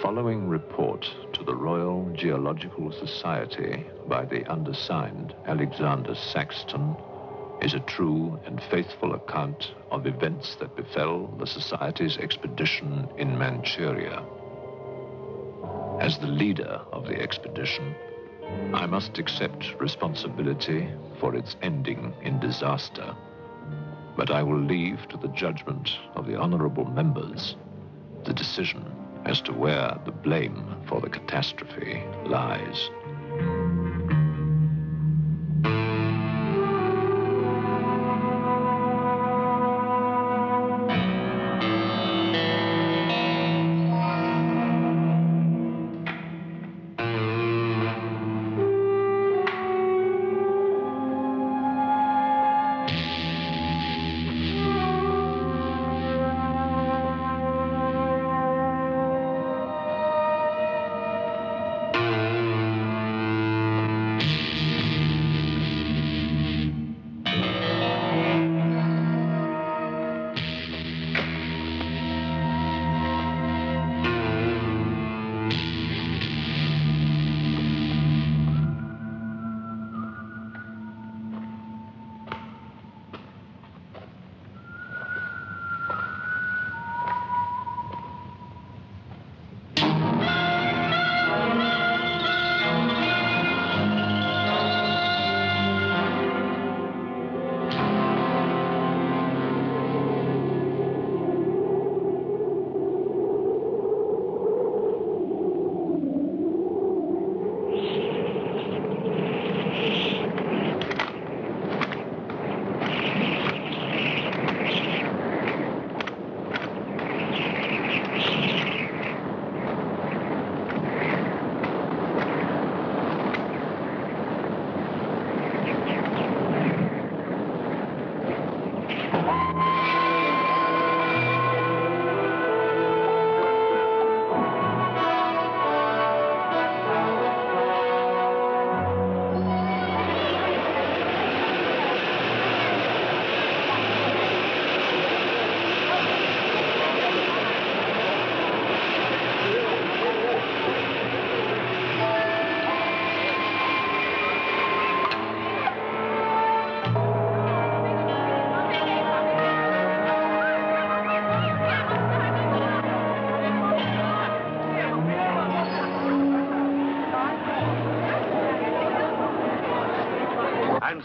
following report to the Royal Geological Society by the undersigned Alexander Saxton is a true and faithful account of events that befell the Society's expedition in Manchuria. As the leader of the expedition, I must accept responsibility for its ending in disaster, but I will leave to the judgment of the honorable members the decision as to where the blame for the catastrophe lies.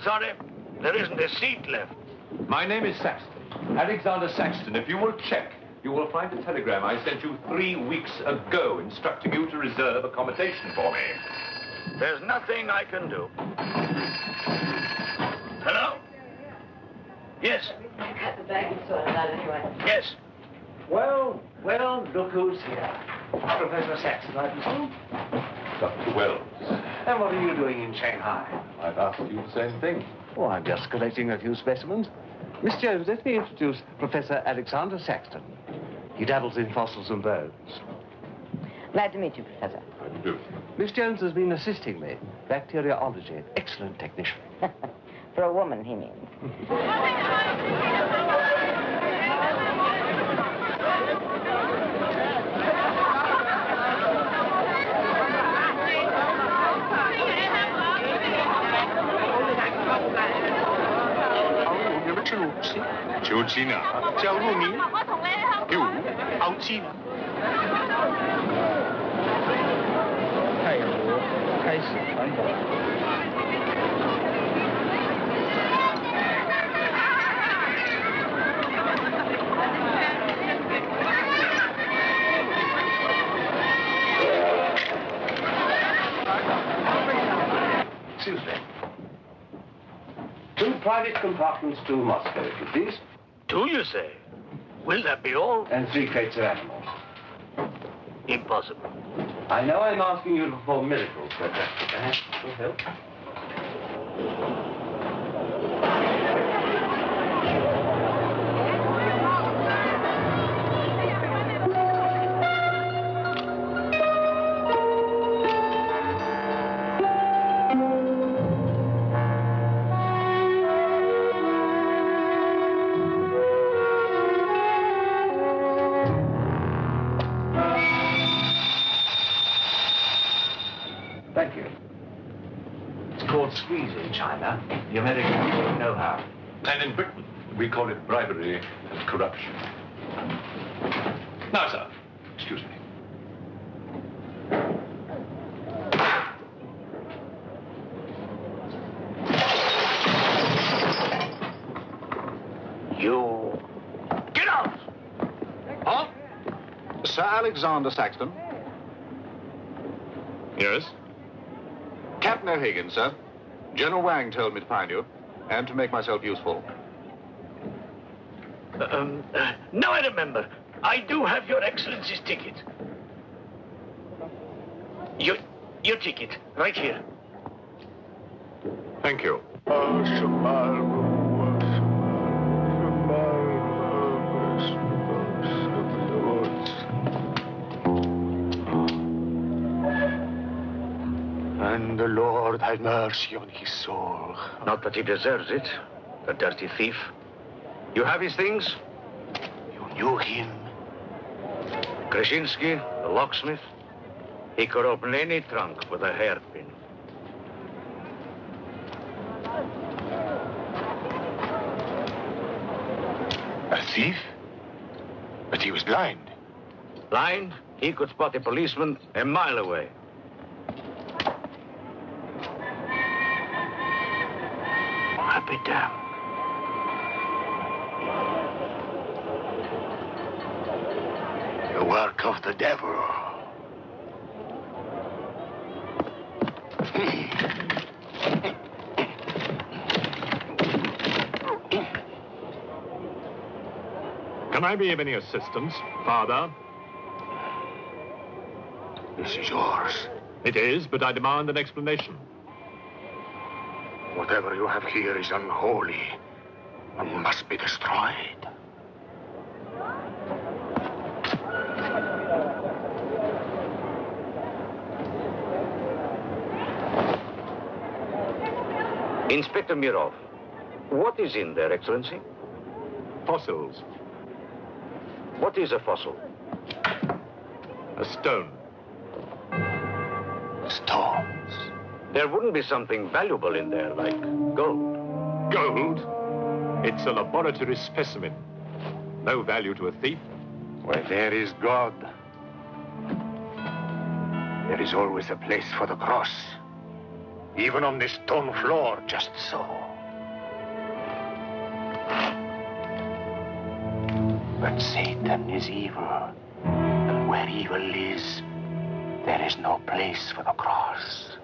Sorry, there isn't a seat left. My name is Saxton, Alexander Saxton. If you will check, you will find a telegram I sent you 3 weeks ago instructing you to reserve accommodation for me. There's nothing I can do. Hello? Yes. At the back, you sorted out anyway. Yes. Well, look who's here. Professor Saxton, I presume? Dr. Wells. And what are you doing in Shanghai? I've asked you the same thing. Oh, I'm just collecting a few specimens. Miss Jones, let me introduce Professor Alexander Saxton. He dabbles in fossils and bones. Glad to meet you, Professor. How do you do? Miss Jones has been assisting me. Bacteriology. Excellent technician. For a woman, he means.求亲啊，叫入名有傲气吗？泰国开始传播。Excuse me. 2 private compartments to Moscow, if you please. 2, you say? Will that be all? And 3 crates of animals. Impossible. I know I'm asking you to perform miracles, but perhaps it will help. Thank you. It's called squeeze in China. The Americans don't know how. And in Britain, we call it bribery and corruption. Now, sir, excuse me. You... Get out! Huh? Sir Alexander Saxton? Yes? Captain O'Hagan, sir. General Wang told me to find you, and to make myself useful. Now I remember. I do have your Excellency's ticket. Your ticket, right here. Thank you. And the Lord have mercy on his soul. Not that he deserves it, the dirty thief. You have his things? You knew him? Krasinski, the locksmith. He could open any trunk with a hairpin. A thief? But he was blind. Blind, he could spot a policeman a mile away. I'll be damned. The work of the devil. Can I be of any assistance, Father? This is yours. It is, but I demand an explanation. Whatever you have here is unholy and must be destroyed. Inspector Mirov, what is in there, Excellency? Fossils. What is a fossil? A stone. Stones. There wouldn't be something valuable in there, like gold. Gold? It's a laboratory specimen. No value to a thief. Where there is God, there is always a place for the cross. Even on this stone floor, just so. But Satan is evil. And where evil is, there is no place for the cross.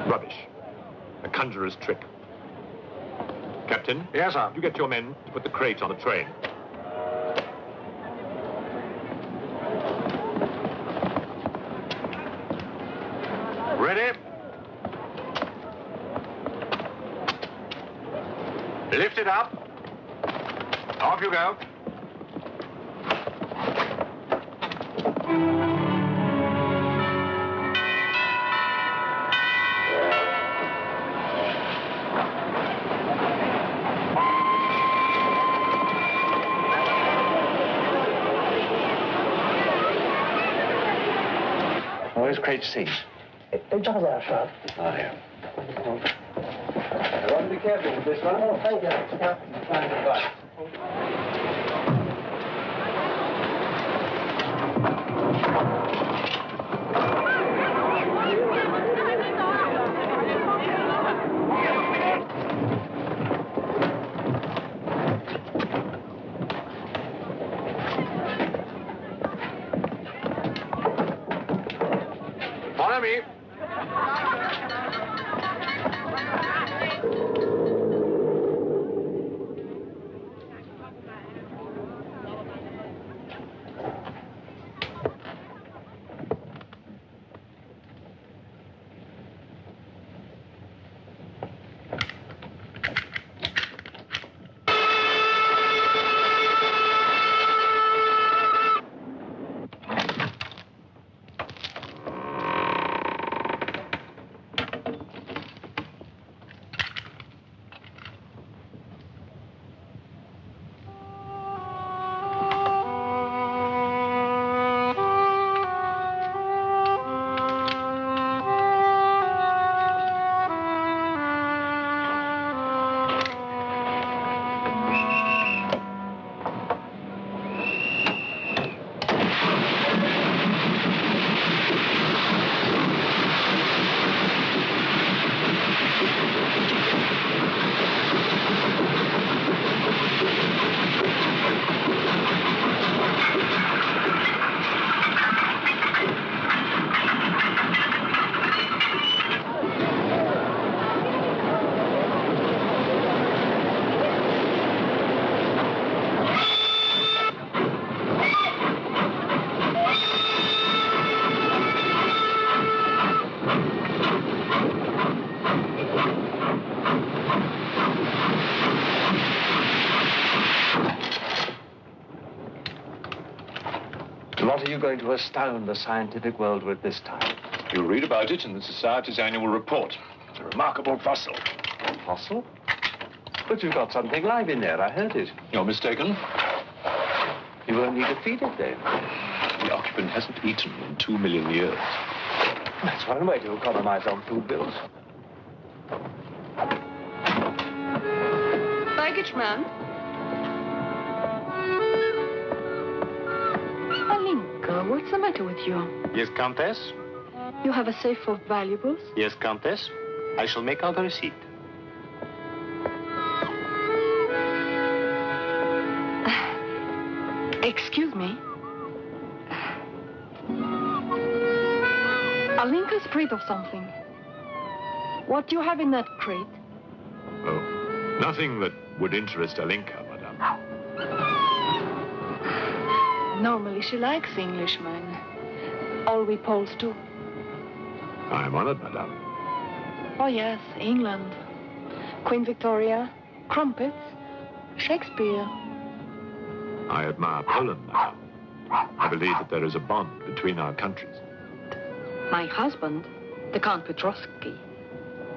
Rubbish. A conjurer's trick. Captain? Yes, sir. You get your men to put the crate on a train. Ready? Lift it up. Off you go. Where's crate C? Just there, sir. Oh, here. Rather be careful with this one. Oh, thank you. Kind advice. Follow me. you going to astound the scientific world with this time? You'll read about it in the Society's annual report. It's a remarkable fossil. A fossil? But you've got something live in there. I heard it. You're mistaken. You won't need to feed it then. The occupant hasn't eaten in 2 million years. That's one way to economize on food bills. Baggage man. Alinka, what's the matter with you? Yes, Countess? You have a safe full of valuables? Yes, Countess. I shall make out a receipt. Excuse me. Alinka's afraid of something. What do you have in that crate? Oh, nothing that would interest Alinka, madame. Normally she likes Englishmen. All we Poles do. I am honored, madame. Oh, yes, England. Queen Victoria, crumpets, Shakespeare. I admire Poland, madame. I believe that there is a bond between our countries. My husband, the Count Petrovsky,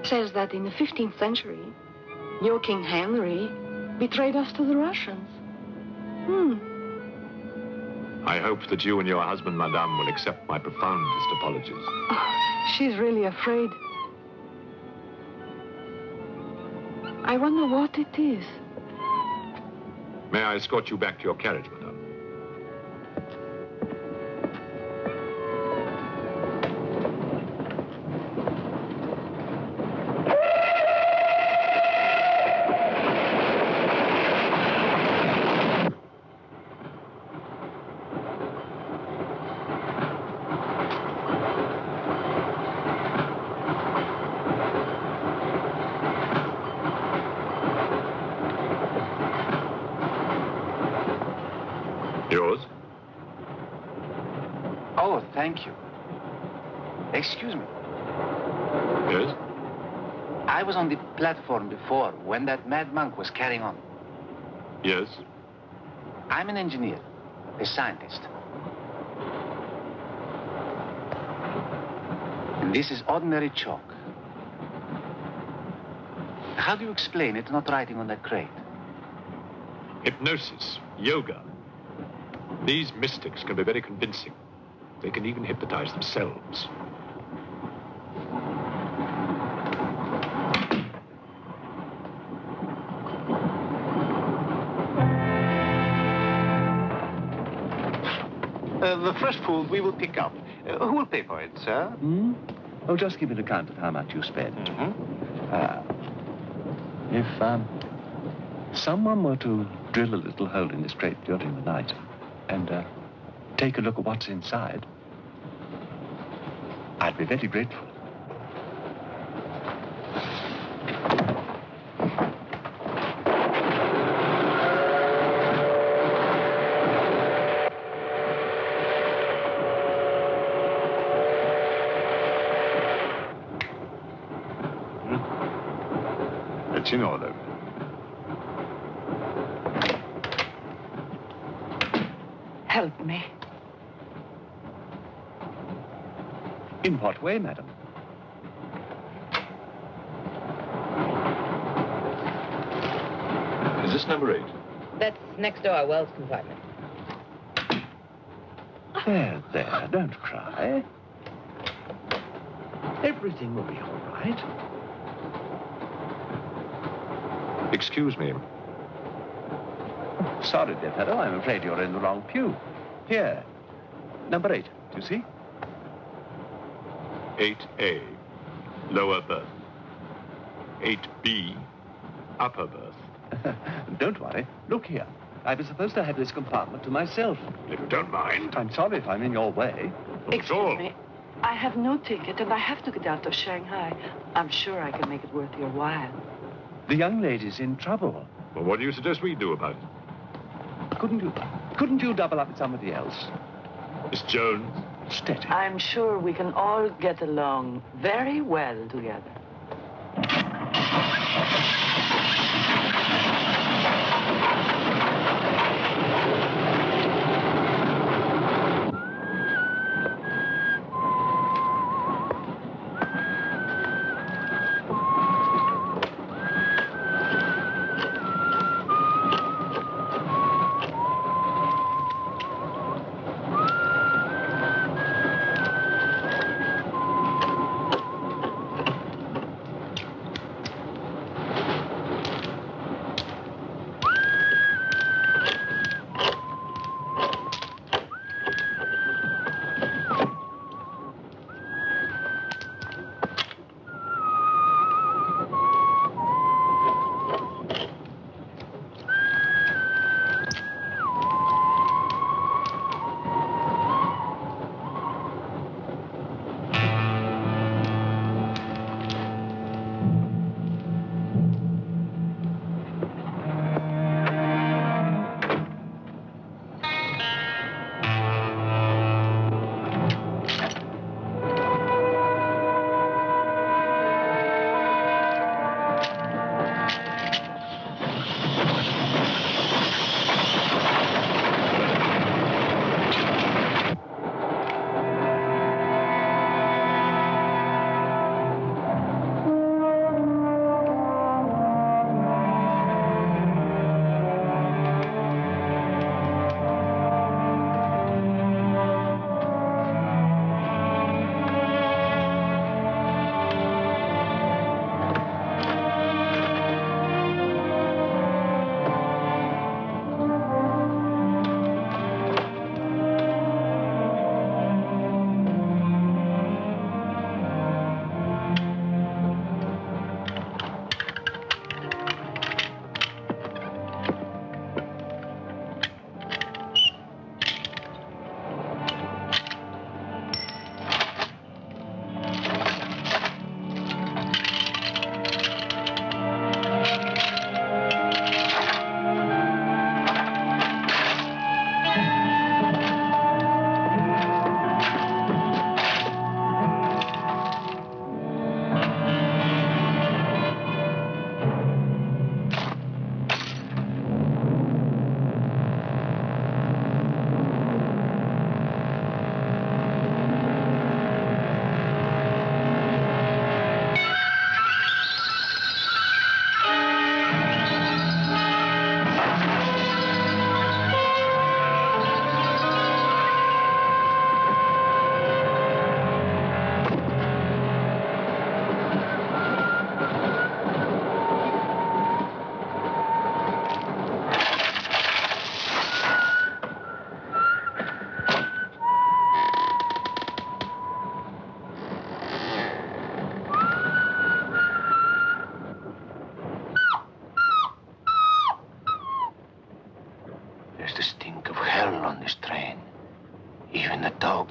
says that in the 15th century, your King Henry betrayed us to the Russians. I hope that you and your husband, madame, will accept my profoundest apologies. Oh, she's really afraid. I wonder what it is. May I escort you back to your carriage, madame? Yours? Oh, thank you. Excuse me. Yes? I was on the platform before when that mad monk was carrying on. Yes? I'm an engineer, a scientist. And this is ordinary chalk. How do you explain it not writing on that crate? Hypnosis, yoga. These mystics can be very convincing. They can even hypnotize themselves. The fresh food we will pick up. Who will pay for it, sir? Oh, just give an account of how much you spent. If someone were to drill a little hole in this crate during the night and take a look at what's inside, I'd be very grateful. It's in order. Help me. In what way, madam? Is this number 8? That's next door, Wells compartment. There, don't cry. Everything will be all right. Excuse me. Sorry, dear fellow, I'm afraid you're in the wrong pew. Here, number 8, do you see? 8A, lower berth. 8B, upper berth. Don't worry. Look here. I was supposed to have this compartment to myself. If you don't mind. I'm sorry if I'm in your way. Excuse me. I have no ticket, and I have to get out of Shanghai. I'm sure I can make it worth your while. The young lady's in trouble. Well, what do you suggest we do about it? Couldn't you double up with somebody else? Miss Jones? Steady. I'm sure we can all get along very well together.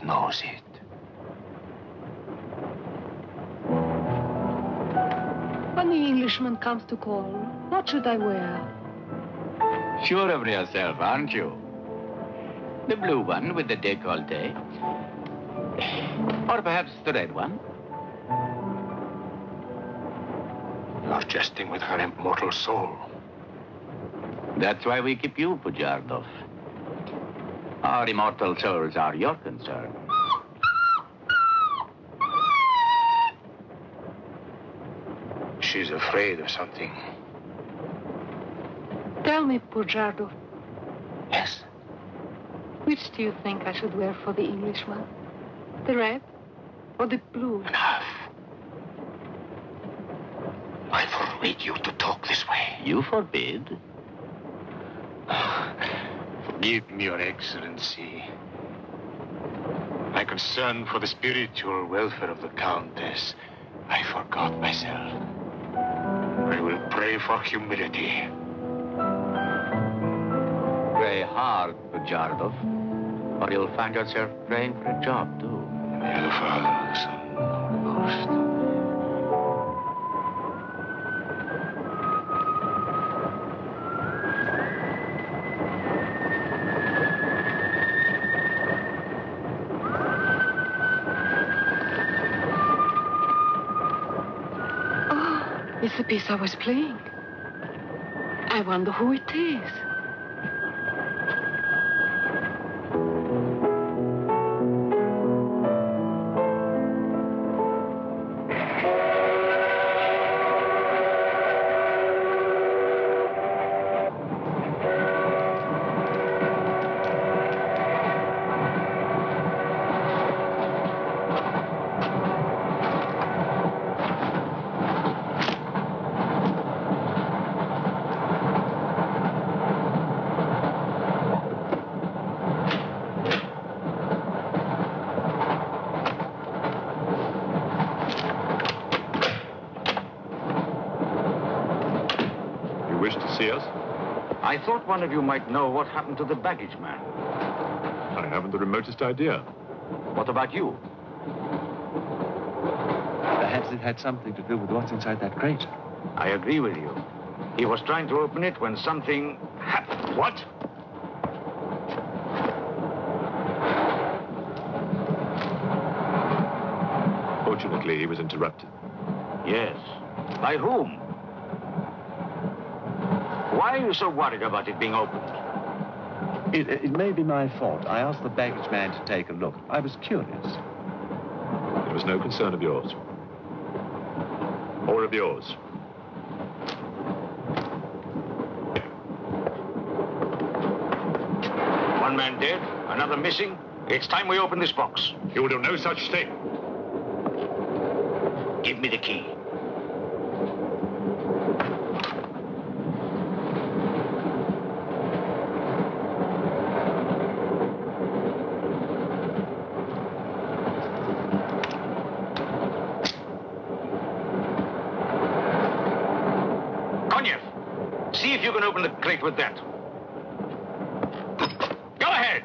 that knows it. When the Englishman comes to call, what should I wear? Sure of yourself, aren't you? The blue one with the décolleté. Or perhaps the red one. You're jesting with her immortal soul. That's why we keep you, Pujardov. Our immortal souls are your concern. She's afraid of something. Tell me, Pujardov, Yes. which do you think I should wear for the Englishman? The red or the blue? Enough. I forbid you to talk this way. You forbid? Forgive me, Your Excellency. My concern for the spiritual welfare of the Countess, I forgot myself. I will pray for humility. Pray hard, Pujardov, or you'll find yourself praying for a job, too. In the name of the Father, the Son, and the Holy Ghost. It's the piece I was playing. I wonder who it is. I thought one of you might know what happened to the baggage man. I haven't the remotest idea. What about you? Perhaps it had something to do with what's inside that crate. I agree with you. He was trying to open it when something happened. What? Fortunately, he was interrupted. Yes. By whom? Why are you so worried about it being opened? It may be my fault. I asked the baggage man to take a look. I was curious. It was no concern of yours. Or of yours. One man dead, another missing. It's time we open this box. You will do no such thing. Give me the key. See if you can open the crate with that. Go ahead.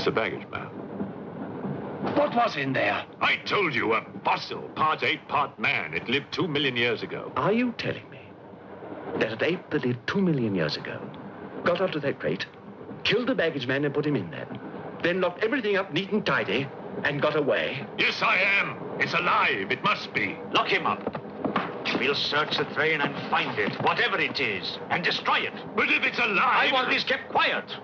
The baggage man. What was in there? I told you, a fossil, part ape, part man. It lived 2 million years ago. Are you telling me that an ape that lived 2 million years ago got onto that crate, killed the baggage man and put him in there, then locked everything up neat and tidy and got away? Yes, I am. It's alive. It must be. Lock him up. We'll search the train and find it, whatever it is, and destroy it. But if it's alive... I want this kept quiet.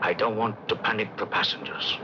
I don't want to panic the passengers.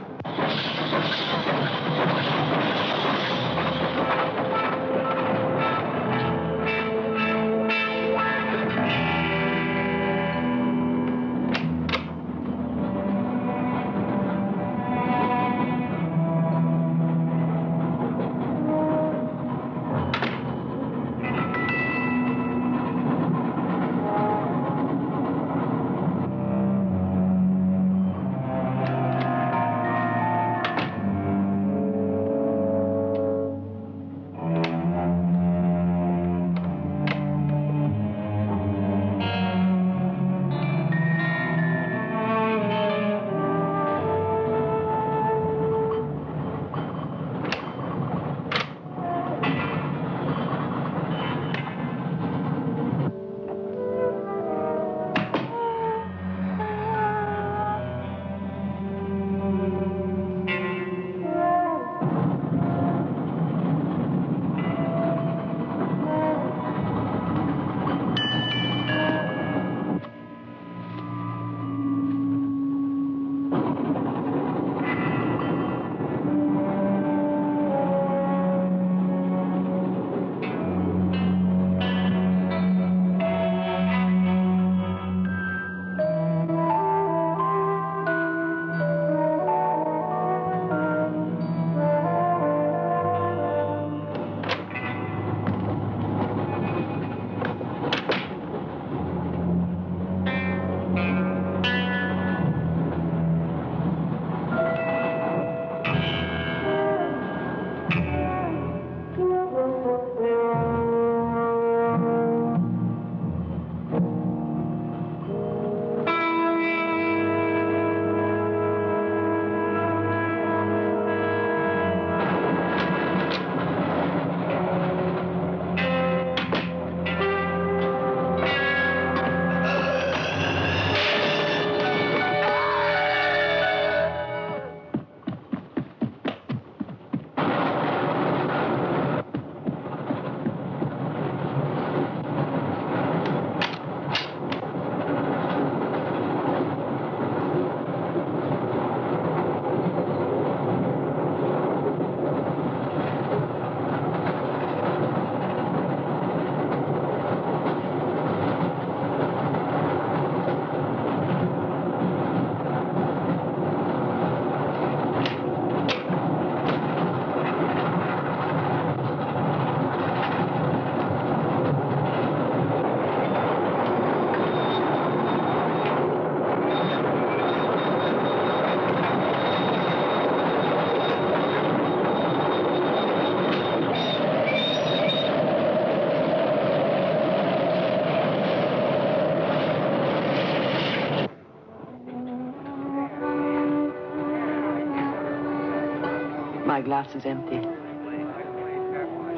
My glass is empty.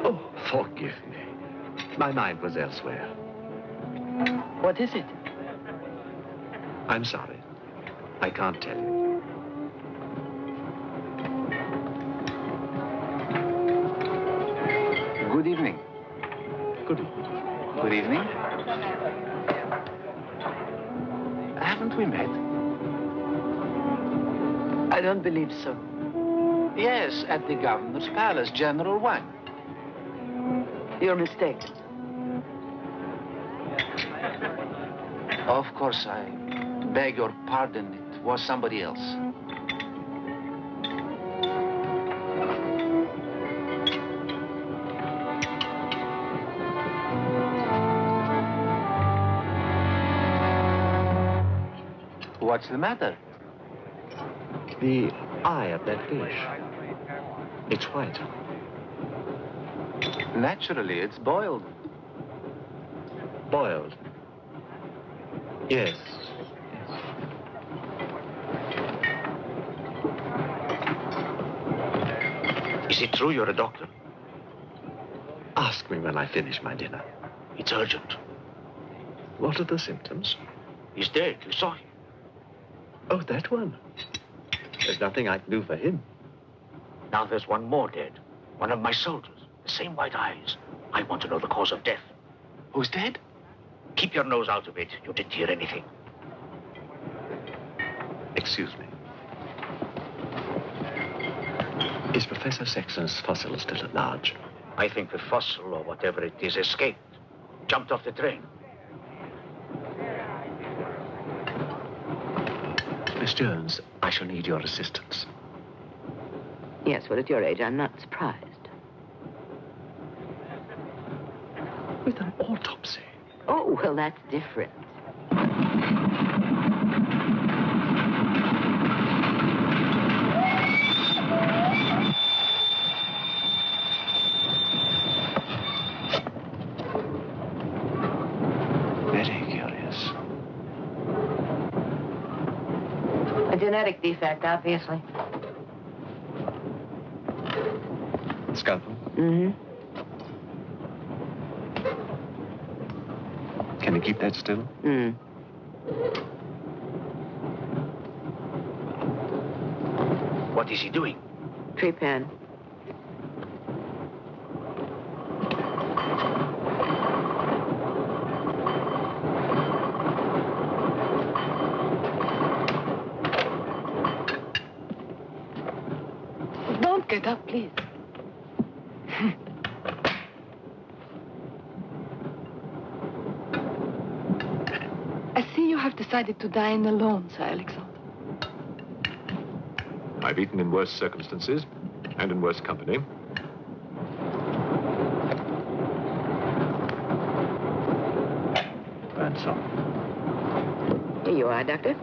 Oh, forgive me. My mind was elsewhere. What is it? I'm sorry. I can't tell you. Good evening. Good evening. Good evening. Haven't we met? I don't believe so. Yes, at the governor's palace, General Wang. You're mistaken. Of course, I beg your pardon. It was somebody else. What's the matter? The eye of that fish. It's white. Naturally, it's boiled. Boiled. Yes. Is it true you're a doctor? Ask me when I finish my dinner. It's urgent. What are the symptoms? He's dead. You saw him. Oh, that one. There's nothing I can do for him. Now there's one more dead. One of my soldiers. The same white eyes. I want to know the cause of death. Who's dead? Keep your nose out of it. You didn't hear anything. Excuse me. Is Professor Sexton's fossil still at large? I think the fossil, or whatever it is, escaped. Jumped off the train. Miss Jones, I shall need your assistance. Yes, well, at your age, I'm not surprised. With an autopsy? Oh, well, that's different. Very curious. A genetic defect, obviously. Scalpel? Mm-hmm. Can you keep that still? Mm. What is he doing? Tree pen. Don't get up, please. I see you have decided to dine alone, Sir Alexander. I've eaten in worse circumstances and in worse company. Burns off. Here you are, Doctor.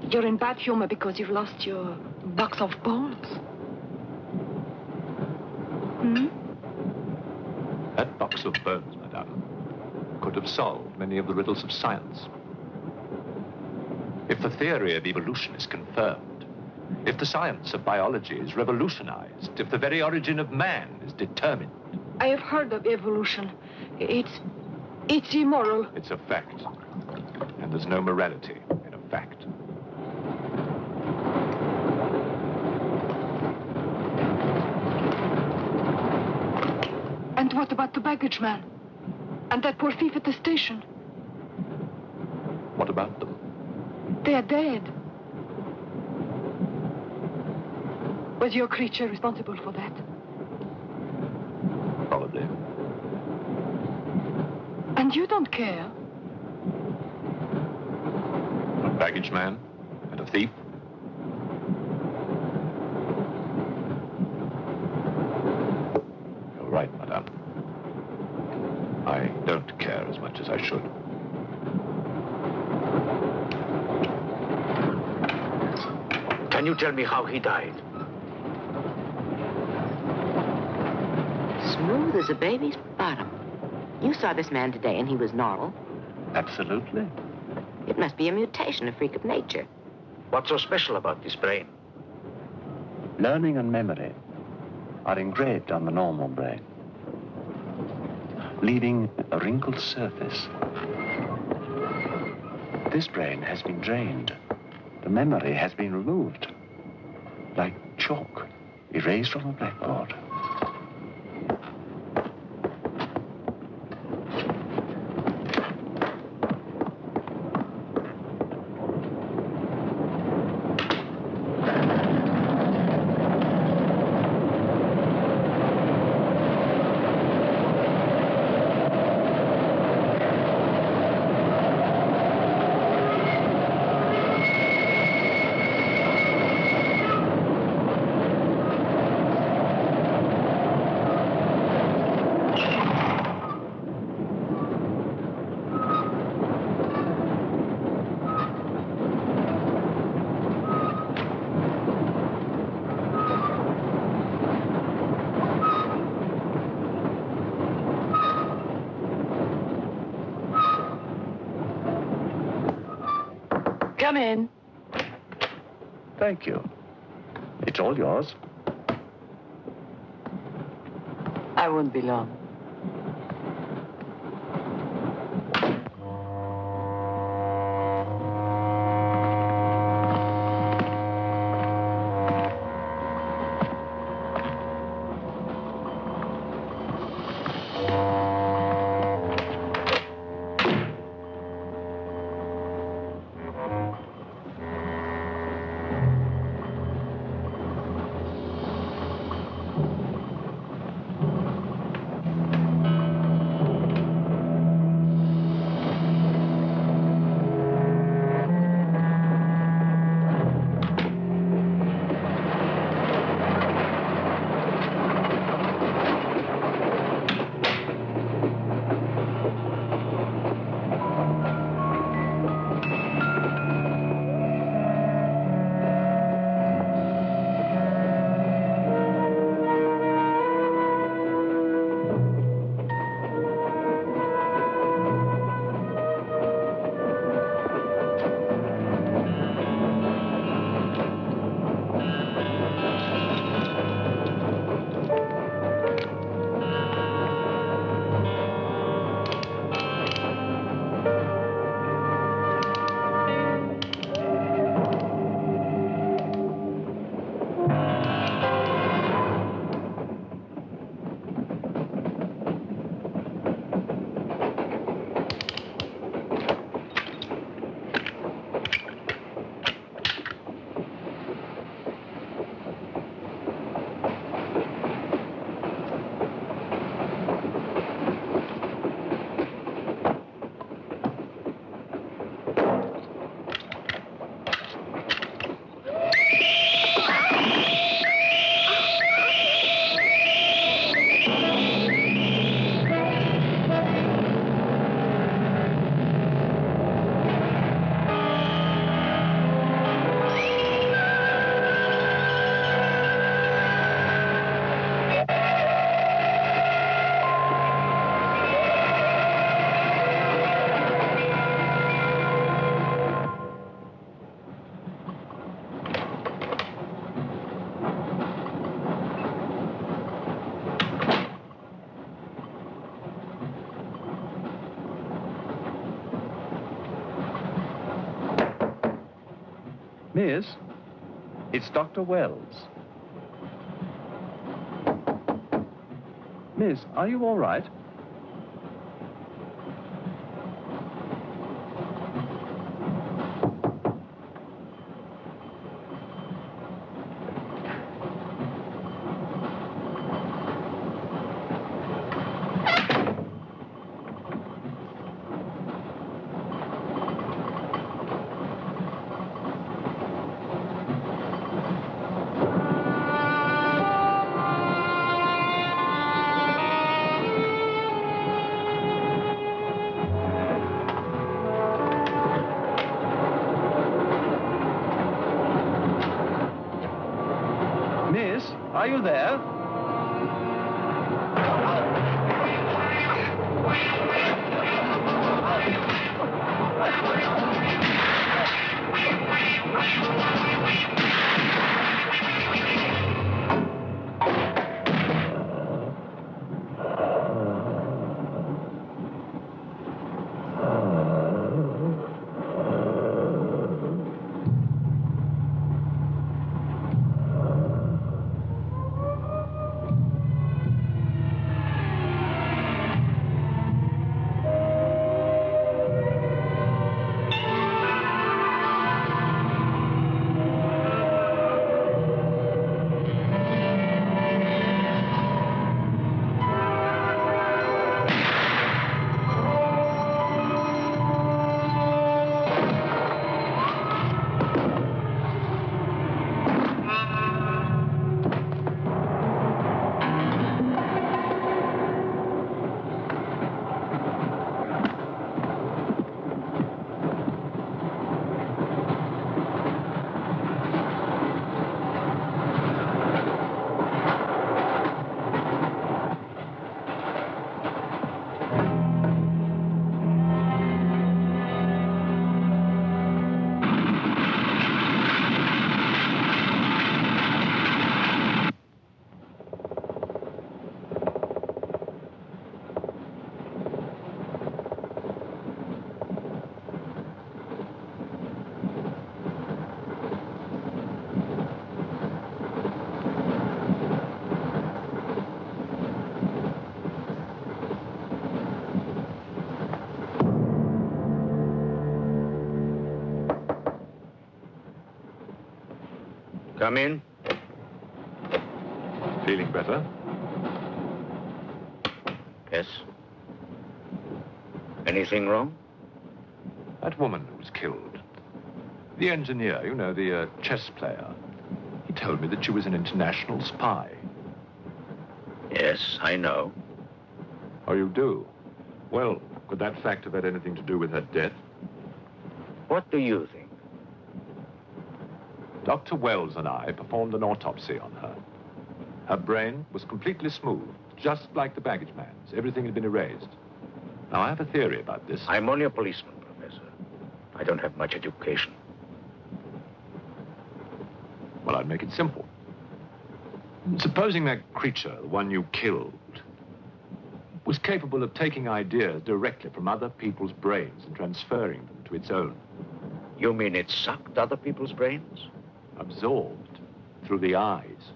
You're in bad humor because you've lost your box of balls. Hmm? That box of bones, madame, could have solved many of the riddles of science. If the theory of evolution is confirmed, if the science of biology is revolutionized, if the very origin of man is determined. I have heard of evolution. It's immoral. It's a fact. And there's no morality in a fact. And what about the baggage man? And that poor thief at the station? What about them? They are dead. Was your creature responsible for that? Probably. And you don't care? A baggage man and a thief? You're right, madame. I don't care as much as I should. Can you tell me how he died? Smooth as a baby's bottom. You saw this man today and he was normal. Absolutely. It must be a mutation, a freak of nature. What's so special about this brain? Learning and memory are engraved on the normal brain, leaving a wrinkled surface. This brain has been drained. The memory has been removed, like chalk erased from a blackboard. Come in. Thank you. It's all yours. I won't be long. Miss, it's Dr. Wells. Miss, are you all right? Are you there? Come in. Feeling better? Yes. Anything wrong? That woman who was killed. The engineer, you know, the chess player. He told me that she was an international spy. Yes, I know. Oh, you do? Well, could that fact have had anything to do with her death? What do you think? Dr. Wells and I performed an autopsy on her. Her brain was completely smooth, just like the baggage man's. Everything had been erased. Now, I have a theory about this. I'm only a policeman, Professor. I don't have much education. Well, I'd make it simple. Supposing that creature, the one you killed, was capable of taking ideas directly from other people's brains and transferring them to its own. You mean it sucked other people's brains? Absorbed through the eyes.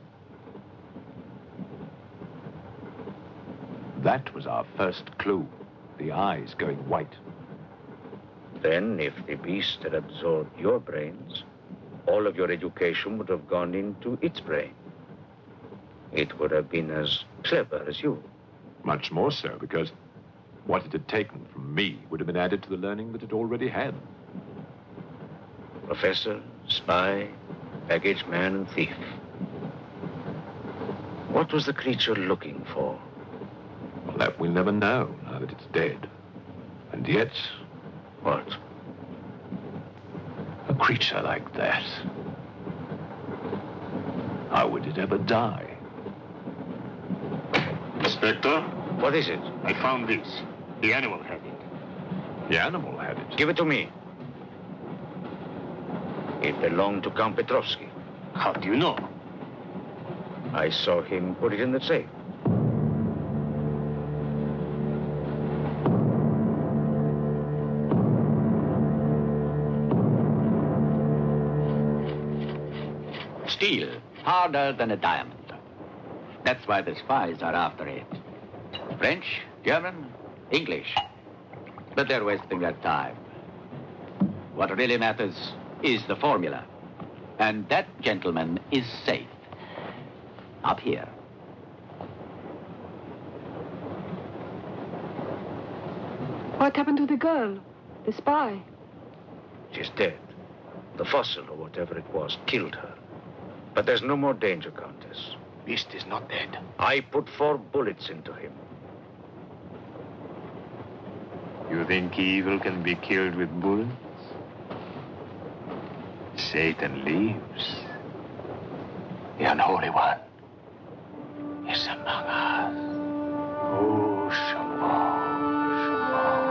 That was our first clue. The eyes going white. Then, if the beast had absorbed your brains, all of your education would have gone into its brain. It would have been as clever as you. Much more so, because what it had taken from me would have been added to the learning that it already had. Professor, spy, baggage man, and thief. What was the creature looking for? Well, that we'll never know, now that it's dead. And yet... What? A creature like that. How would it ever die? Inspector? What is it? I found this. The animal had it. The animal had it? Give it to me. It belonged to Count Petrovsky. How do you know? I saw him put it in the safe. steel, harder than a diamond. That's why the spies are after it. French, German, English. But they're wasting their time. What really matters is the formula. And that, gentleman, is safe. Up here. What happened to the girl? The spy? She's dead. The fossil, or whatever it was, killed her. But there's no more danger, Countess. Beast is not dead. I put 4 bullets into him. You think evil can be killed with bullets? Satan lives. The unholy one is among us. Oh, Shamo, Shamo,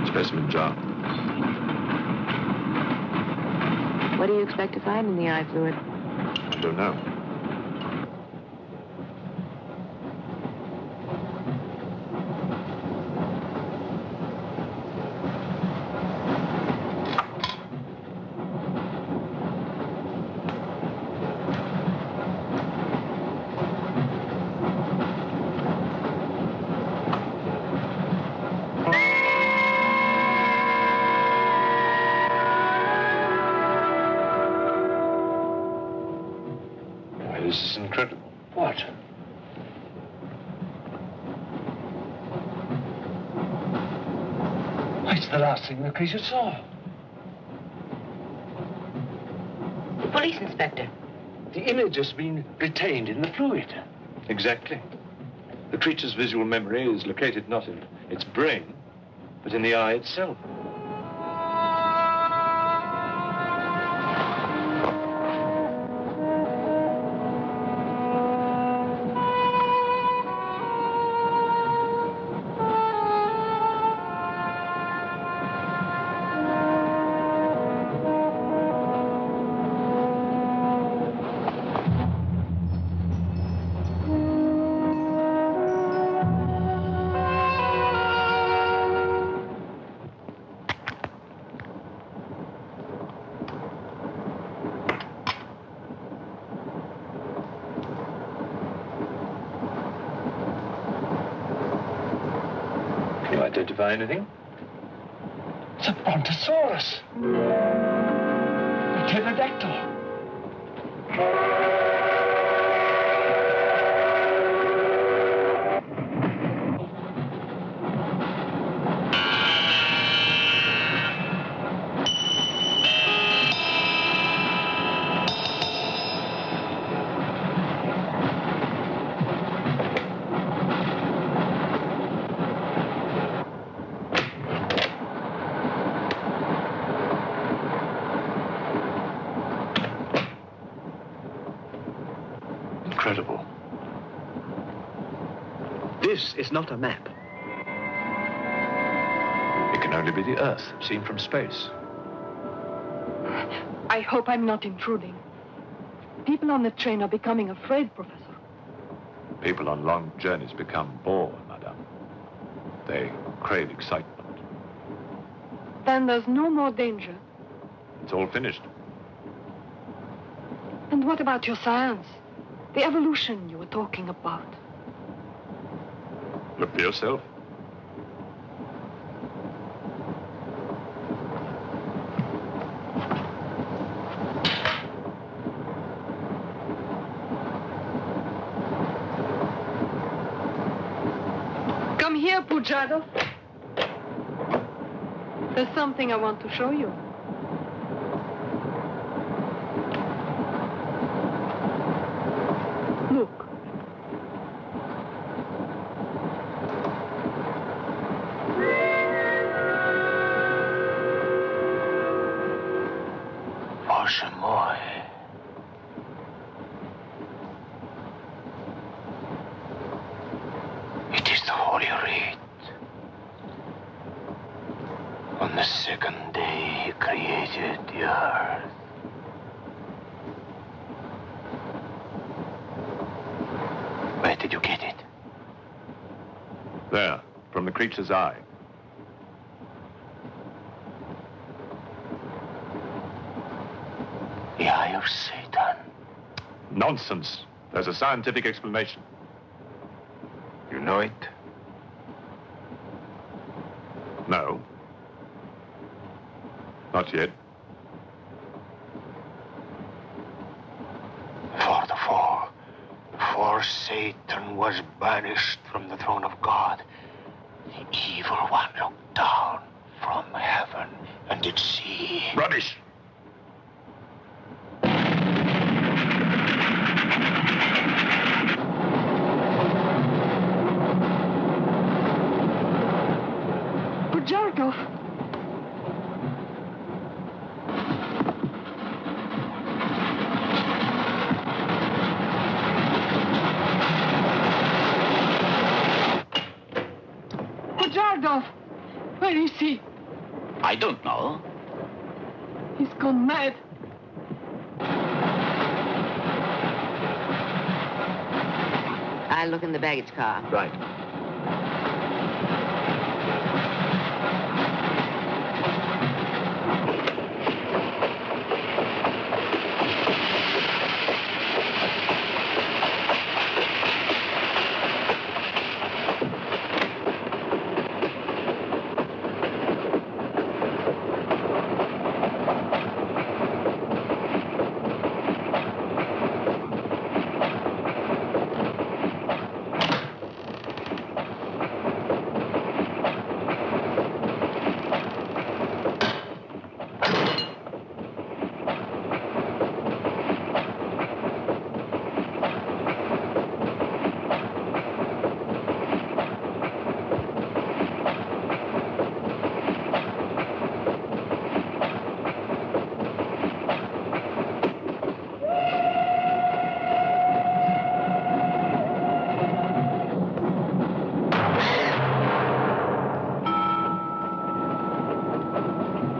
Specimen jar. What do you expect to find in the eye fluid? I don't know. This is incredible. What? It's the last thing the creature saw. The police inspector. The image has been retained in the fluid. Exactly. The creature's visual memory is located not in its brain, but in the eye itself. Can you identify anything? It's a brontosaurus. A pterodactyl. Incredible. This is not a map. It can only be the Earth, seen from space. I hope I'm not intruding. People on the train are becoming afraid, Professor. People on long journeys become bored, madame. They crave excitement. Then there's no more danger. It's all finished. And what about your science? The evolution you were talking about. Look for yourself. Come here, Pujado. There's something I want to show you. Look. Bоже мой. It is the Holy Rite. On the second day, he created the earth. Where did you get it? There, from the creature's eye. The eye of Satan. Nonsense. There's a scientific explanation. You know it? No. Not yet. For the fall. Before Satan was banished from the throne of God, the evil one looked down from heaven and did see... Rubbish! Kojak. Kojak. Where is he? I don't know. He's gone mad. I'll look in the baggage car. Right.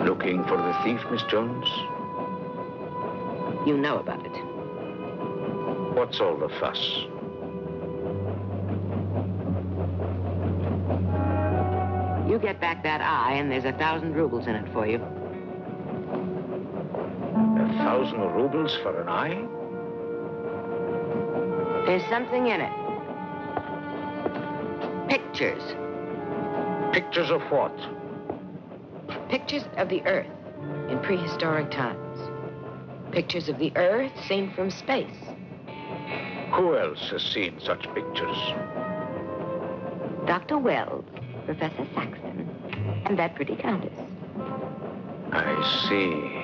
Looking for the thief, Miss Jones? You know about it. What's all the fuss? You get back that eye, and there's 1,000 rubles in it for you. 1,000 rubles for an eye? There's something in it. Pictures. Pictures of what? Pictures of the Earth in prehistoric times. Pictures of the Earth seen from space. Who else has seen such pictures? Dr. Wells, Professor Saxton, and that pretty countess. I see.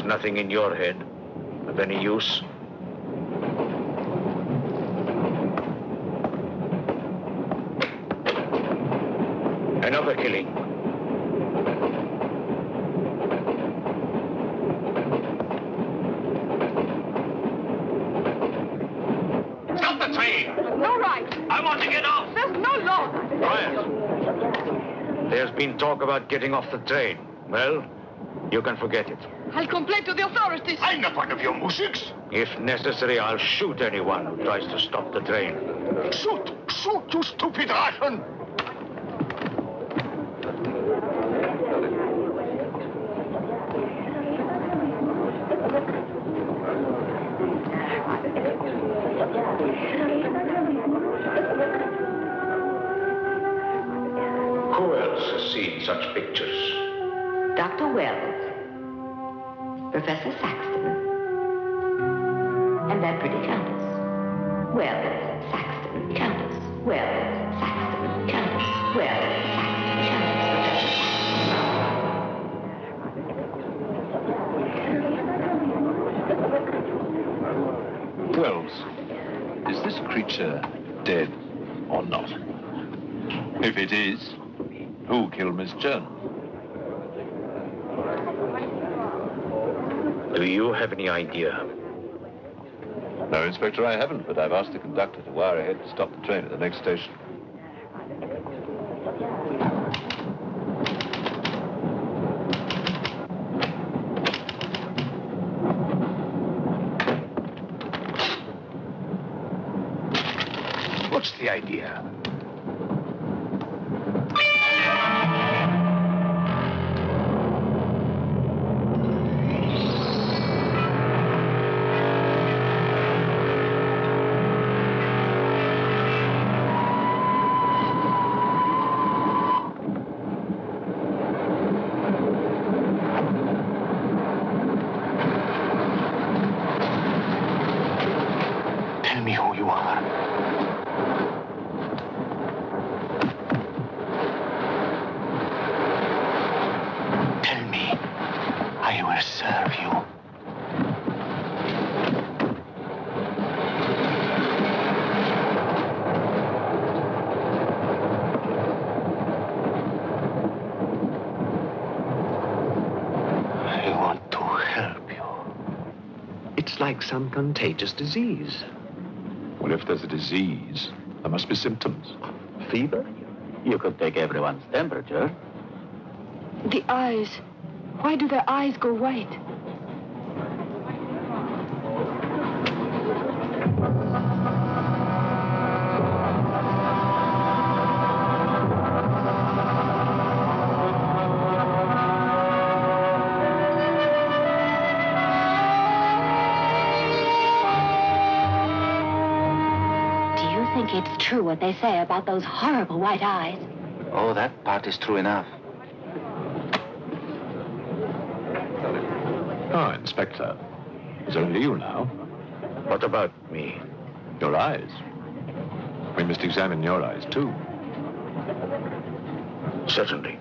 Nothing in your head of any use. Another killing. There's been talk about getting off the train. Well, you can forget it. I'll complain to the authorities. I'm not one of your musics. If necessary, I'll shoot anyone who tries to stop the train. Shoot! Shoot, you stupid Russian! Who else has seen such pictures? Dr. Wells, Professor Saxton, and that pretty countess. Wells, Saxton, countess. Wells, Saxton, countess. Wells, Saxton, countess. Wells, is this creature dead or not? If it is, who killed Miss Jones? Do you have any idea? No, Inspector, I haven't, but I've asked the conductor to wire ahead to stop the train at the next station. What's the idea? Tell me who you are. Tell me, I will serve you. I want to help you. It's like some contagious disease. Well, if there's a disease, there must be symptoms. Fever? You could take everyone's temperature. The eyes. Why do their eyes go white? Do you think it's true what they say about those horrible white eyes? Oh, that part is true enough. Oh, Inspector, it's only you now. What about me? Your eyes. We must examine your eyes, too. Certainly.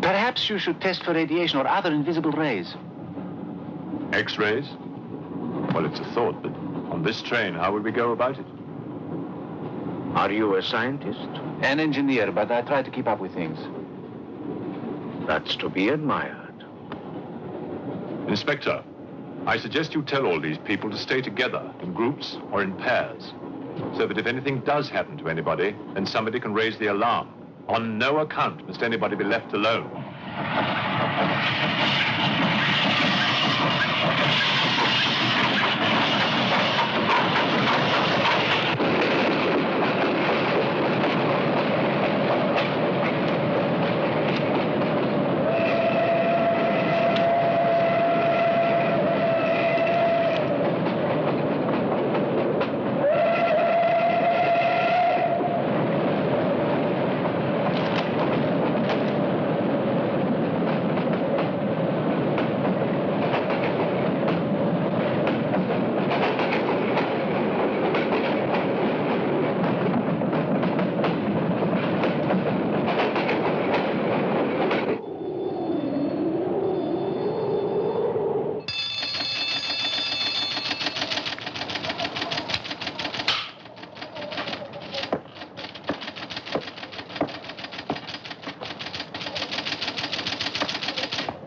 Perhaps you should test for radiation or other invisible rays. X-rays? Well, it's a thought, but on this train, how would we go about it? Are you a scientist? An engineer, but I try to keep up with things. That's to be admired. Inspector, I suggest you tell all these people to stay together, in groups or in pairs, so that if anything does happen to anybody, then somebody can raise the alarm. On no account must anybody be left alone.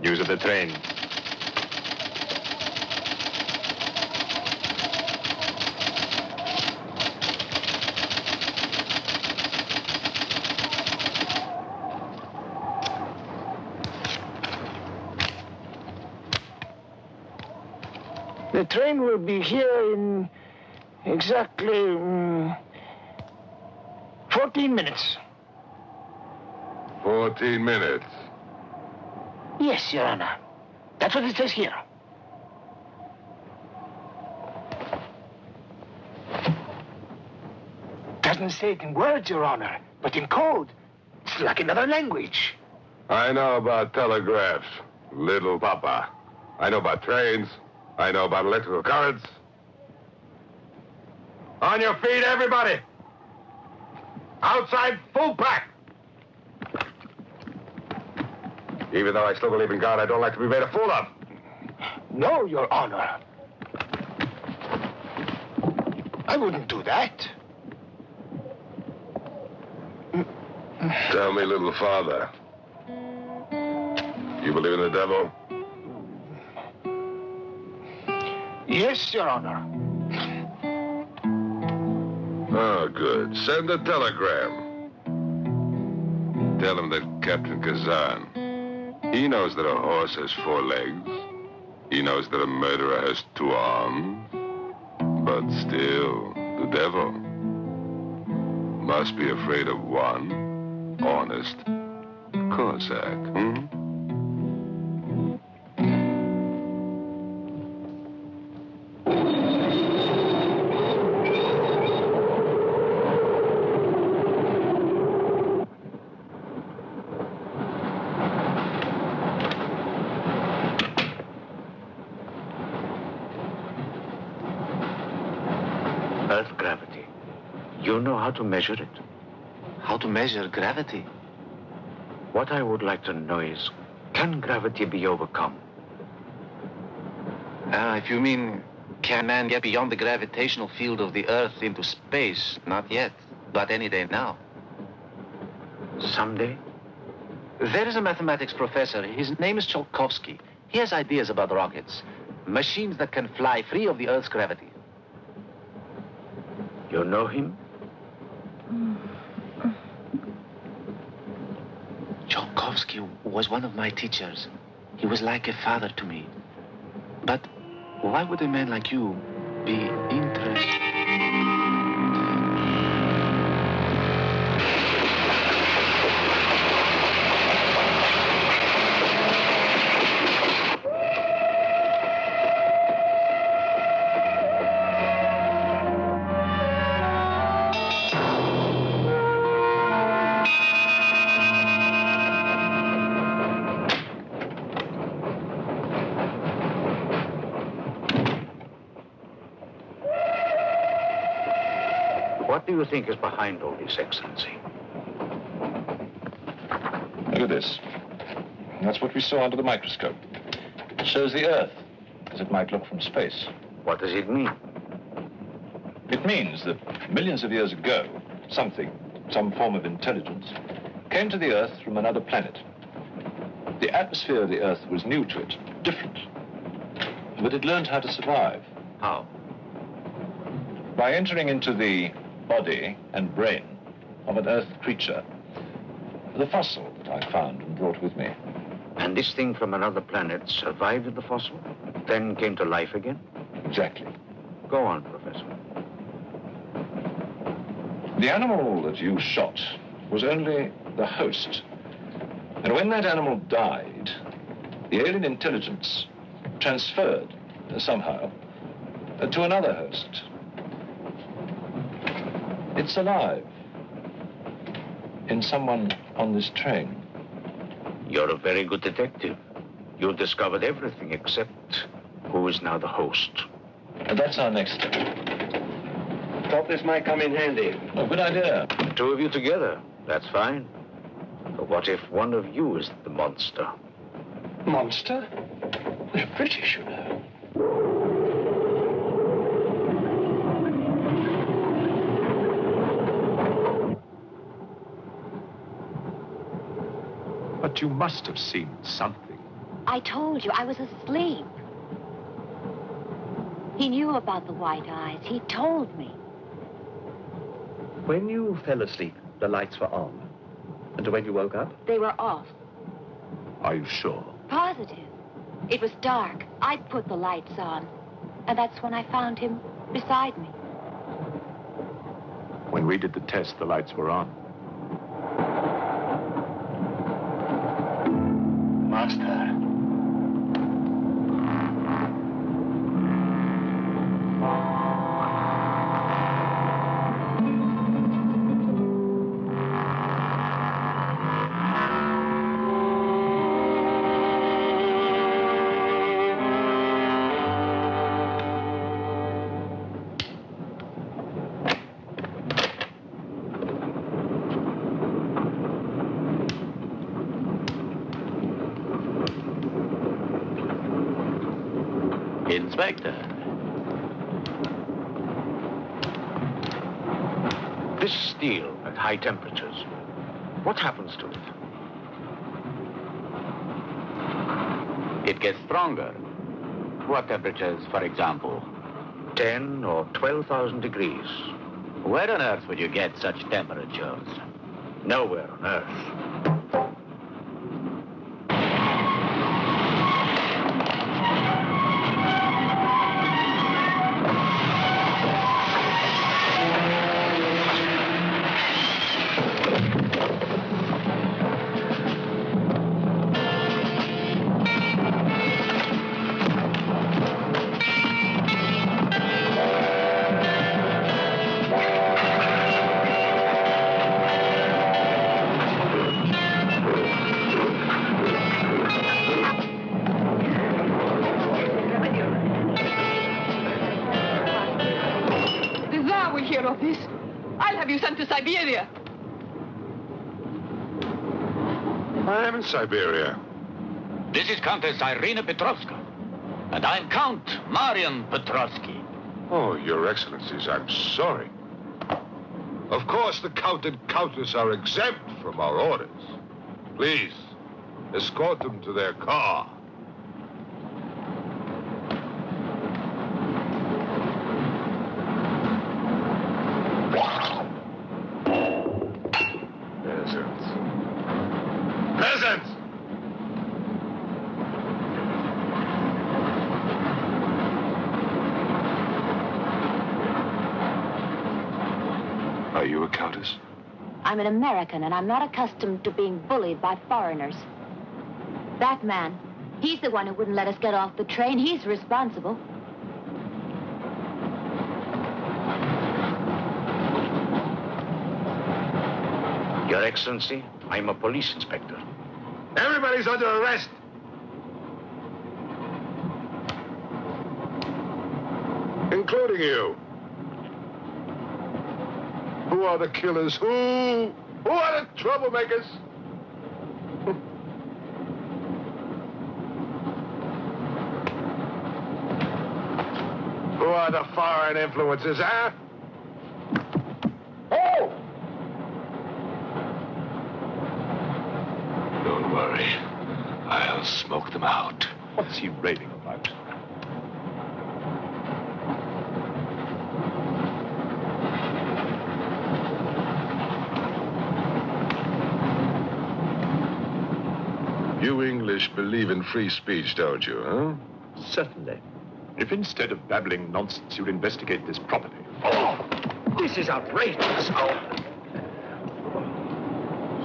News of the train. The train will be here in exactly 14 minutes. 14 minutes? Yes, Your Honor. That's what it says here. Doesn't say it in words, Your Honor, but in code. It's like another language. I know about telegraphs, little papa. I know about trains. I know about electrical currents. On your feet, everybody! Outside, full pack! Even though I still believe in God, I don't like to be made a fool of. No, Your Honor. I wouldn't do that. Tell me, little father. You believe in the devil? Yes, Your Honor. Oh, good. Send a telegram. Tell him that Captain Kazan, he knows that a horse has 4 legs. He knows that a murderer has 2 arms. But still, the devil must be afraid of one honest Kojak, hmm? Earth gravity. You know how to measure it? How to measure gravity? What I would like to know is, can gravity be overcome? If you mean, can man get beyond the gravitational field of the Earth into space? Not yet, but any day now. Someday? There is a mathematics professor. His name is Tsiolkovsky. He has ideas about rockets. Machines that can fly free of the Earth's gravity. You know him? Tsiolkovsky was one of my teachers. He was like a father to me. But why would a man like you be interested? What do you think is behind all this, Excellency? Look at this. That's what we saw under the microscope. It shows the Earth as it might look from space. What does it mean? It means that millions of years ago, some form of intelligence, came to the Earth from another planet. The atmosphere of the Earth was new to it, different. But it learned how to survive. How? By entering into the body and brain of an Earth creature. The fossil that I found and brought with me. And this thing from another planet survived the fossil, then came to life again? Exactly. Go on, Professor. The animal that you shot was only the host. And when that animal died, the alien intelligence transferred somehow to another host. It's alive in someone on this train. You're a very good detective. You discovered everything except who is now the host. And that's our next step. Thought this might come in handy. Oh, good idea. The 2 of you together, that's fine. But what if one of you is the monster? Monster? We're British, you know. But you must have seen something. I told you, I was asleep. He knew about the white eyes. He told me. When you fell asleep, the lights were on. And when you woke up? They were off. Are you sure? Positive. It was dark. I put the lights on. And that's when I found him beside me. When we did the test, the lights were on. Master. Inspector. This steel at high temperatures, what happens to it? It gets stronger. What temperatures, for example? 10 or 12,000 degrees. Where on earth would you get such temperatures? Nowhere on earth. Of this, I'll have you sent to Siberia. I am in Siberia. This is Countess Irina Petrovska, and I'm Count Marian Petrovsky. Oh, Your Excellencies, I'm sorry. Of course, the Count and Countess are exempt from our orders. Please, escort them to their car. Peasants! Are you a countess? I'm an American, and I'm not accustomed to being bullied by foreigners. That man, he's the one who wouldn't let us get off the train. He's responsible. Your Excellency, I'm a police inspector. Everybody's under arrest. Including you. Who are the killers? Who are the troublemakers? Who are the foreign influences, huh? Oh! Don't worry. I'll smoke them out. What's he raving about? You English believe in free speech, don't you, huh? Certainly. If instead of babbling nonsense, you'd investigate this properly. Oh! This is outrageous. Oh.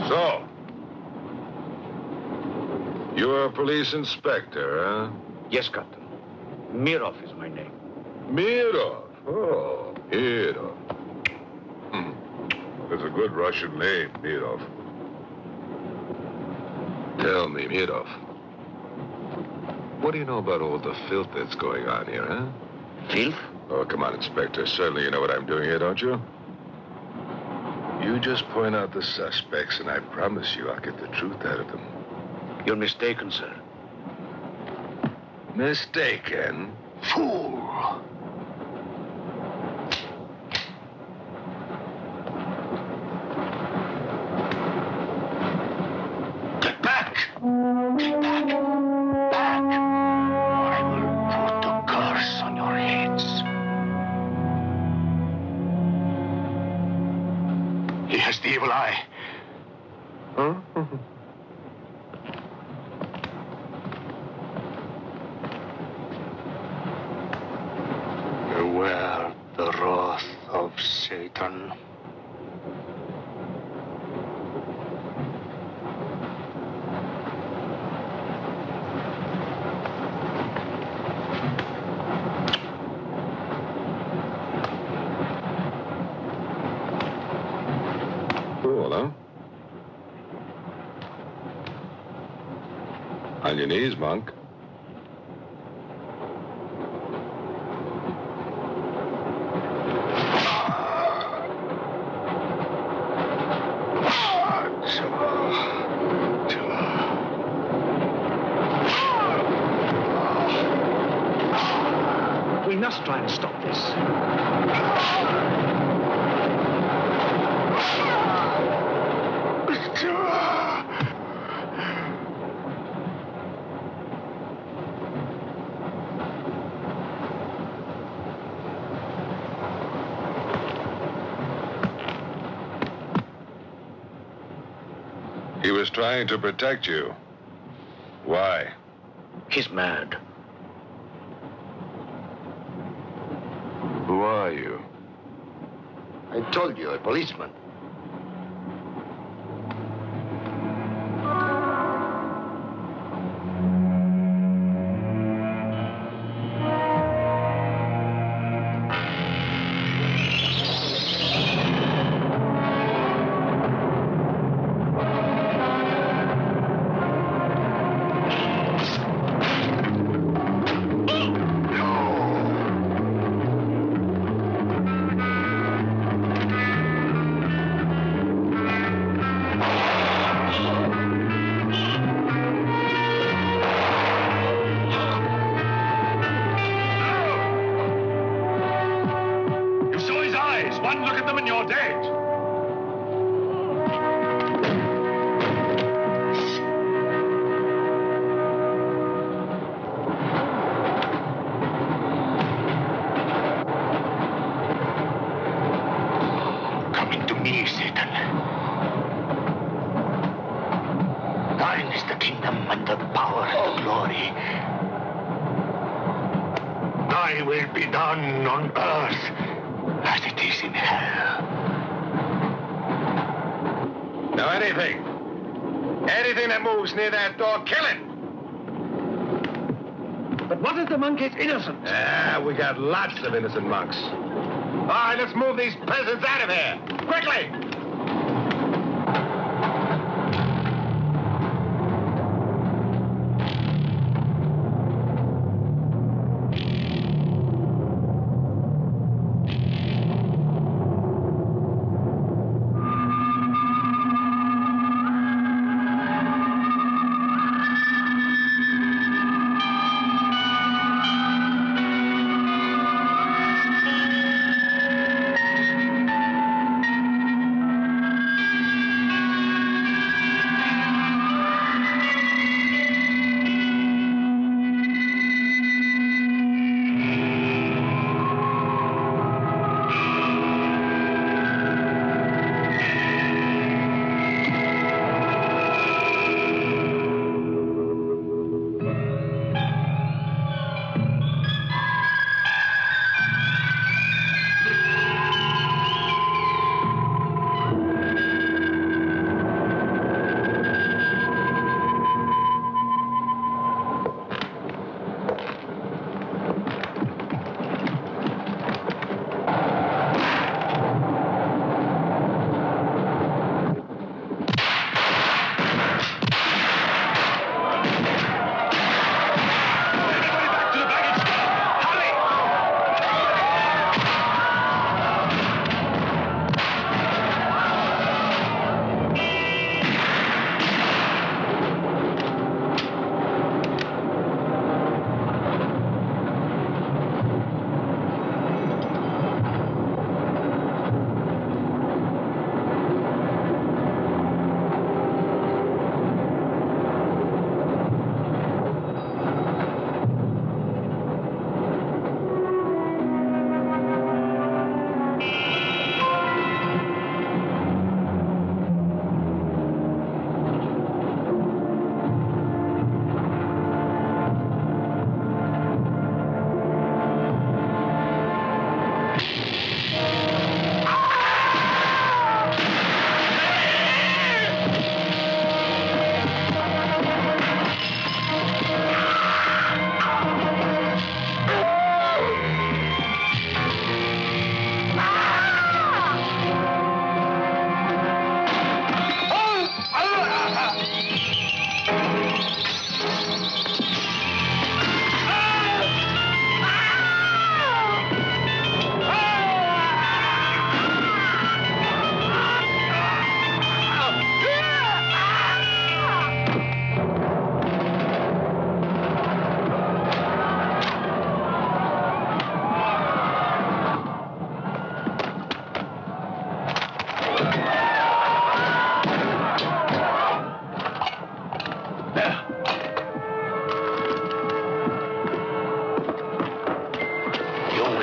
So, you're a police inspector, huh? Yes, Captain. Mirov is my name. Mirov? Oh, Mirov. That's a good Russian name, Mirov. Tell me, Mirov, what do you know about all the filth that's going on here, huh? Filth? Oh, come on, Inspector. Certainly you know what I'm doing here, don't you? You just point out the suspects, and I promise you I'll get the truth out of them. You're mistaken, sir. Mistaken? Fool! Get back! Get back! Back! Or I will put a curse on your heads. He has the evil eye. Huh? wear the wrath of Satan. Cool, huh? On your knees, monk. We must try and stop this. He was trying to protect you. Why? He's mad. Who are you? I told you, a policeman. Anything that moves near that door, kill it! But what if the monk is innocent? We got lots of innocent monks. All right, let's move these peasants out of here. Quickly!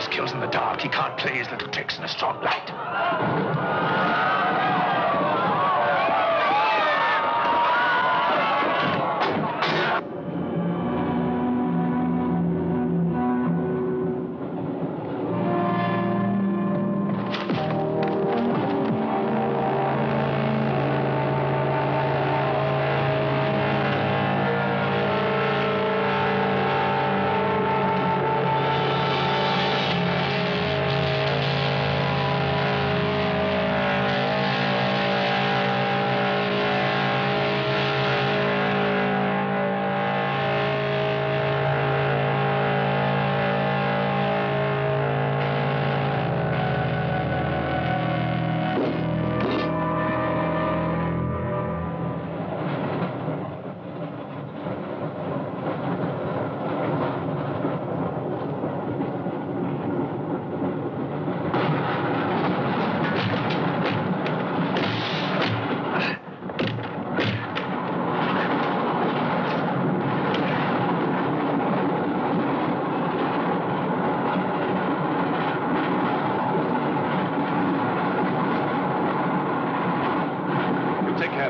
his kills in the dark. He can't play his little tricks in a strong light.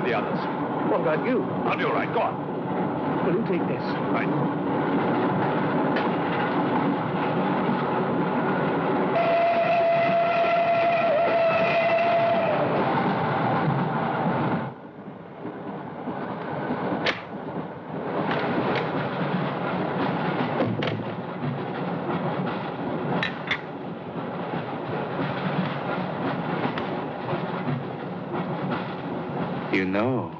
The others. What about you? I'll be all right. Go on. Will you take this? Right. You know,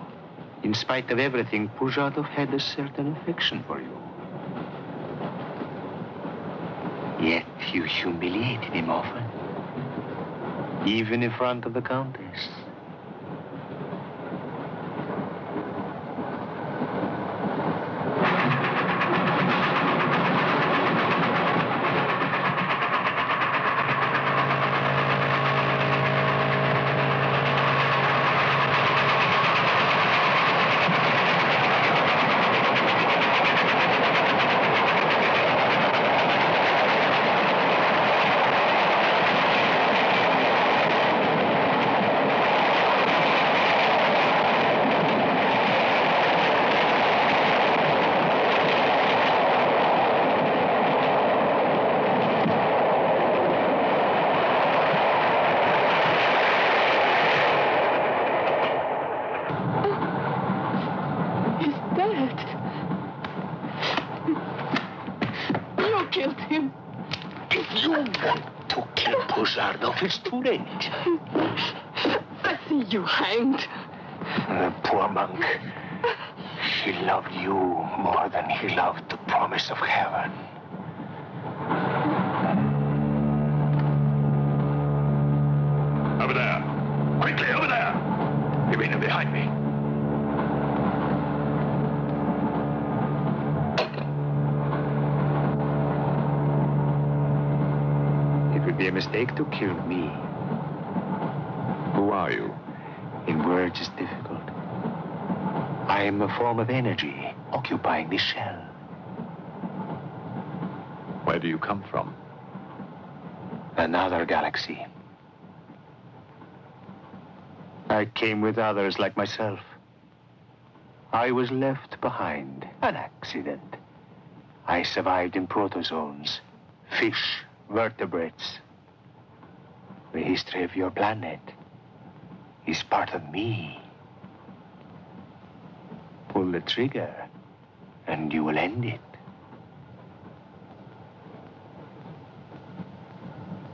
in spite of everything, Pujadov had a certain affection for you. Yet you humiliated him often, even in front of the Countess. It's too late. I see you hanged. The poor monk. He loved you more than he loved the promise of heaven. Over there. Quickly, over there. Eugenio, behind me. It would be a mistake to kill me. Who are you? In words, it's difficult. I am a form of energy occupying this shell. Where do you come from? Another galaxy. I came with others like myself. I was left behind. An accident. I survived in protozoans, fish, vertebrates. The history of your planet is part of me. Pull the trigger, and you will end it.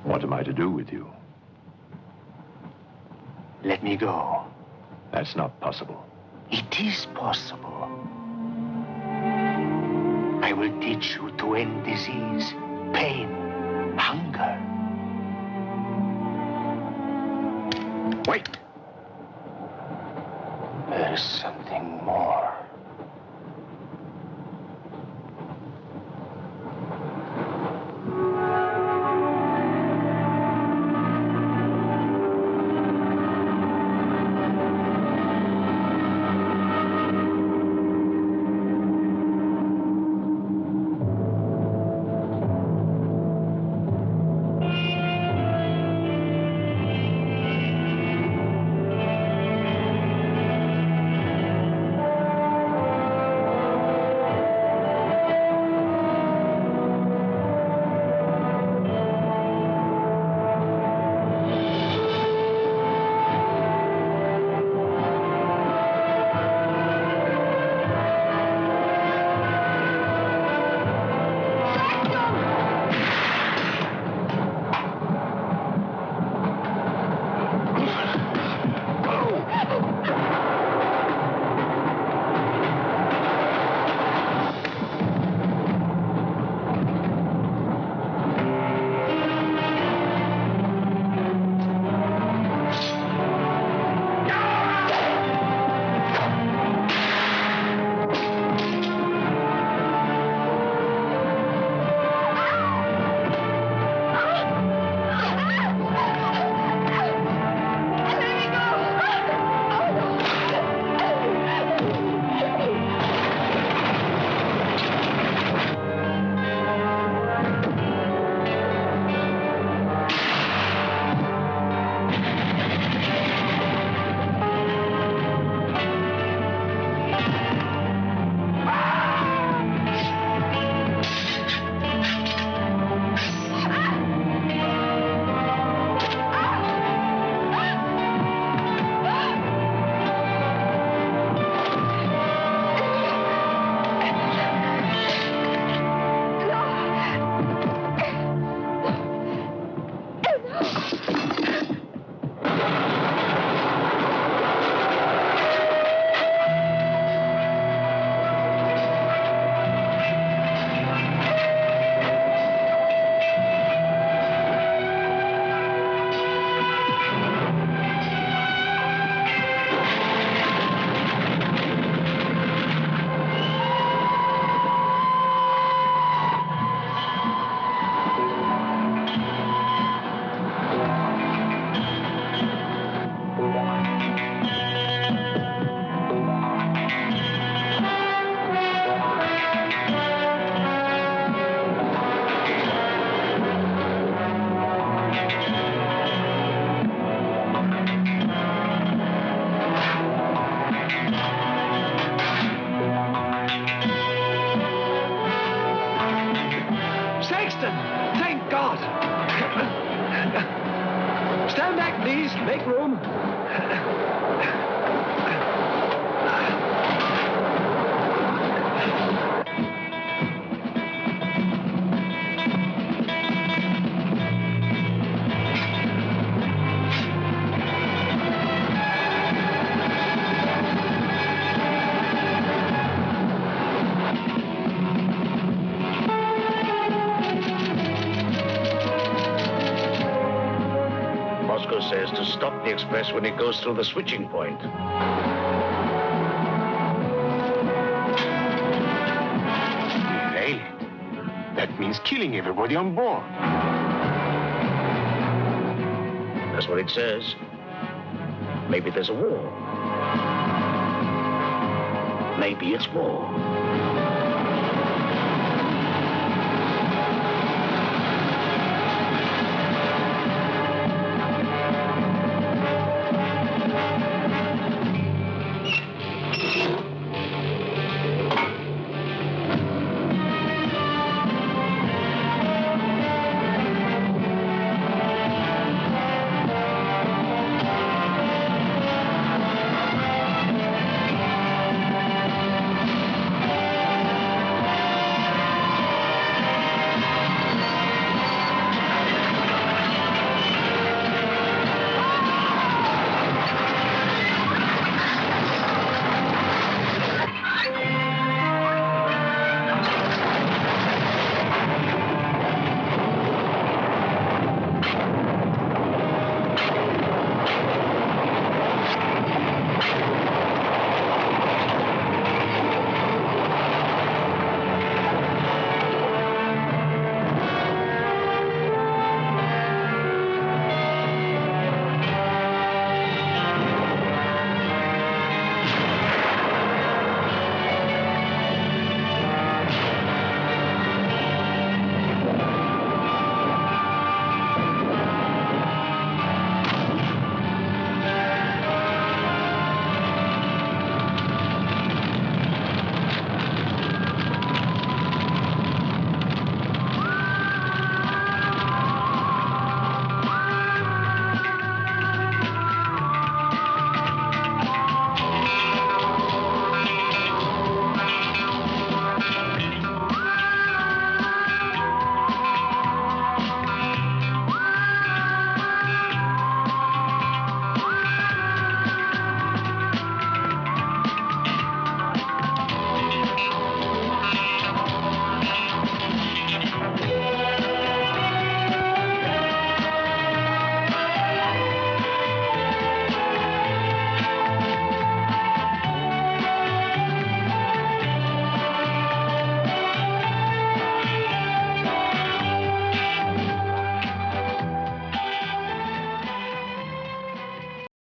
What am I to do with you? Let me go. That's not possible. It is possible. I will teach you to end disease, pain, hunger. Wait. There is something more. please. Make room. Says to stop the express when it goes through the switching point. Derail it. That means killing everybody on board. That's what it says. Maybe there's a war. Maybe it's war.